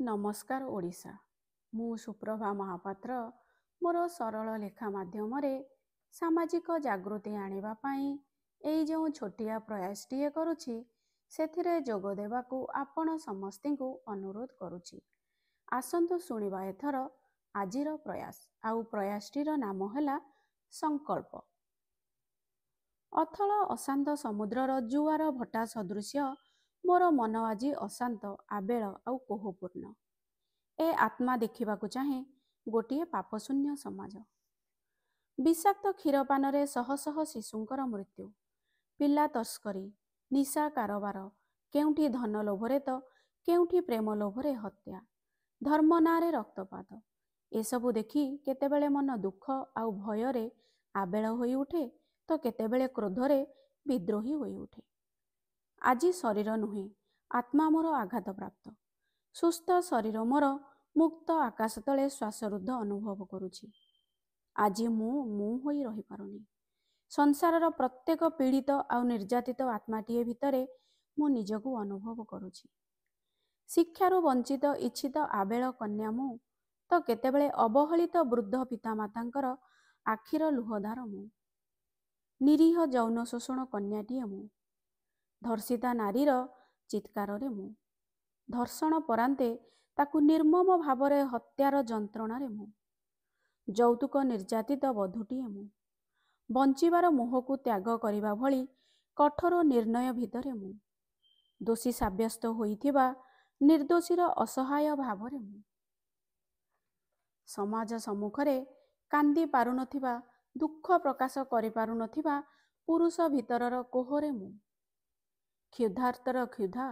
नमस्कार ओडिशा। मु सुप्रभा महापात्र मोर सरल लेखा माध्यमरे सामाजिक जागृति आनिबा पई एई जो छोटिया प्रयासटीए करुछि सेथिरे जोग देबाकू आपण समस्तिंकू अनुरोध करुछि। आसंतु शुणिबा एथर आजिर प्रयास। आउ प्रयासटीर नाम हैला संकल्प। अथल अशांत समुद्रर जुआर भटा सदृश्य मोर मन आज अशांत आबेल आउ कोहपूर्ण। ए आत्मा देखिबाकू चाहे गोटिए पापशून्य समाज। विषाक्त क्षीरपान शह शह शिशुंकर मृत्यु, पिला तस्करी, निशा कारोबार, केउठी धन लोभरे तो केउठी प्रेम लोभरे हत्या, धर्म नारे रक्तपात, एसबु देखि केतेबेले मन दुख आउ भୟରେ आबेल होई उठे तो केतेबेले क्रोधरे विद्रोही होई उठे। आजी शरीर नुहे आत्मा मोर आघात प्राप्त। सुस्थ शरीर मोर मुक्त आकाश तले श्वासरुद्ध अनुभव करुछि। आज मु होई रही पारुनी। संसारर प्रत्येक पीड़ित आउ निर्यातित आत्माटीए भितरे मु निजकू अनुभव करुछि। शिक्षारु वंचित इच्छित आबेल कन्या मु तो केतेबेले अवहेलित वृद्ध पितामातांकर आखिर लुहधार मु। निरीह यौन शोषण कन्याटीए मु। धर्षिता नारीर चित्कारे मु। धर्षण परांते ताकू निर्मम भावरे हत्यार जंत्रणारे मु। यौतुक निर्यातित बधूटीए मु। बंचिबार मोहकू त्याग करिबा भली कठोर निर्णय भितरे मु। दोषी साब्यस्त होइथिबा निर्दोषीर असहाय भावरे मु। समाज सम्मुखरे कांदी पारुनथिबा दुख प्रकाश करि पारुनथिबा पुरुष भितरर कोहरे मु। क्षुधार्तर क्षुधा,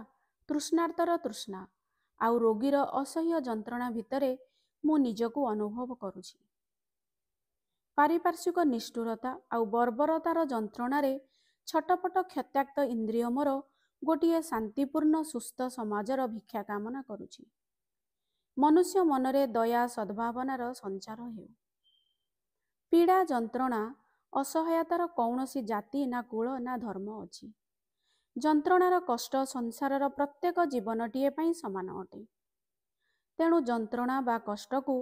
तृष्णार्तर तृष्णा आउ रोगीर असह्य जंत्रणा भितरे मु निजकू अनुभव करुछि। पारिपार्श्विक निष्ठुरता आउ बर्बरतार जंत्रणारे छटपट क्षत्याक्त इंद्रिय मोर गोटिए शांतिपूर्ण सुस्थ समाजर भिक्षा कामना करुछि। मनुष्य मनरे दया सद्भावनार संचार हेउ। पीड़ा जंत्रणा असहायतार कौनसी जाति ना कुल ना धर्म अछि। जंत्रणार कष्ट संसारर प्रत्येक जीवनटीए पई समान अटे। तेणु जंत्रणा बा कष्टकू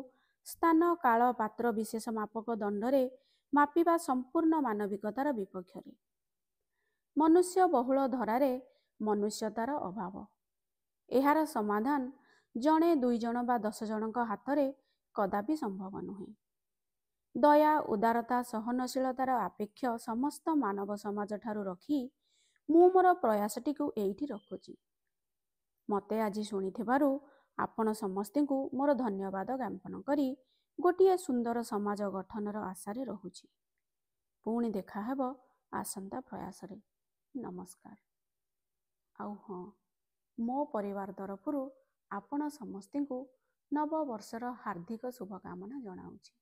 स्थान काल पात्र विशेष मापक दंडरे मापिबा संपूर्ण मानविकतार विपक्षरे। मनुष्य बहुल धरारे मनुष्यतार अभाव। एहार समाधान जणे दुई जण बा 10 जनक हाथरे कदापि संभव नुहे। दया उदारता सहनशीलतार आपेक्ष समस्त मानव समाज ठारू रखी मु मोर प्रयासटीकू एइठी रखुछि। मते आज शुणिथिबारु आपण समस्तिंकू मोर धन्यवाद ज्ञापन करी गोटिए सुंदर समाज गठनर आशारे रहुछि। पुणी देखा हेबो आसंता प्रयासरे। नमस्कार। आउ हाँ, मो परिवार तरफुरु आपण समस्तिंकू नव वर्षर हार्दिक शुभकामना जनाउछि।